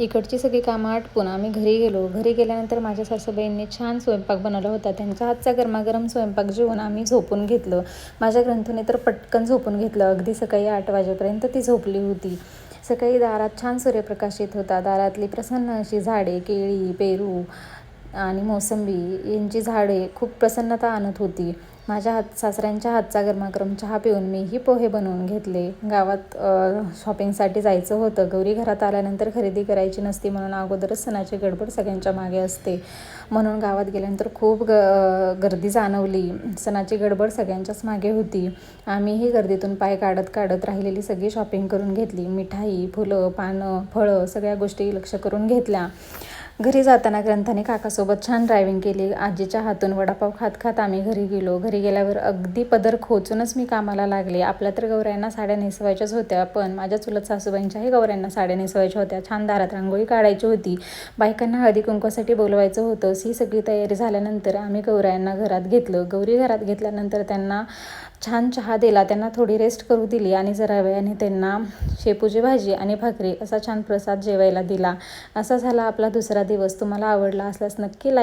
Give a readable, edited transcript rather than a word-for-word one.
इकडची सगळी कामं आटपून आम्ही घरी गेलो. घरी गेल्यानंतर माझ्या सासूबाईंनी छान स्वयंपाक बनवला होता. त्यांच्या हातचा गरमागरम स्वयंपाक जेवून आम्ही झोपून घेतलं. माझ्या ग्रंथूने तर पटकन झोपून घेतलं. अगदी सकाळी 8 वाजेपर्यंत ती झोपली होती. सकाळी दारात छान सूर्यप्रकाश येत होता. दारातली प्रसन्न अशी झाडे, केळी, पेरू आणि मोसंबी यांची झाडे खूप प्रसन्नता आणत होती. माझ्या सासऱ्यांच्या हातचा गरमागरम चहा पिऊन मीही पोहे बनवून घेतले. गावात शॉपिंगसाठी जायचं होतं. गौरी घरात आल्यानंतर खरेदी करायची नसती म्हणून अगोदरच सणाची गडबड सगळ्यांच्या मागे असते. म्हणून गावात गेल्यानंतर खूप गर्दी जाणवली. सणाची गडबड सगळ्यांच्याच मागे होती. आम्हीही गर्दीतून पाय काढत काढत राहिलेली सगळी शॉपिंग करून घेतली. मिठाई, फुलं, पानं, फळं सगळ्या गोष्टी लक्ष करून घेतल्या. घरी जाताना ग्रंथाने काकासोबत छान ड्रायव्हिंग केली. आजीच्या हातून वडापाव खात खात आम्ही घरी गेलो. घरी गेल्यावर अगदी पदर खोचूनच मी कामाला लागले. आपल्या तर गौऱ्यांना साड्या नेसवायच्याच होत्या, पण माझ्या चुलत सासूबाईंच्याही गौऱ्यांना साड्या नेसवायच्या होत्या. छान दारात रांगोळी काढायची होती. बायकांना हळदी कुंकवासाठी बोलवायचं होतं. ही सगळी तयारी झाल्यानंतर आम्ही गौऱ्यांना घरात घेतलं. गौरी घरात घेतल्यानंतर त्यांना छान चहा दिला. त्यांना थोडी रेस्ट करू दिली आणि जरा वेळाने त्यांना शेपूची भाजी आणि भाकरी असा छान प्रसाद जेवायला दिला. असा झाला आपला दुसरा दिवस. तुम्हाला आवडला असल्यास नक्की लाईक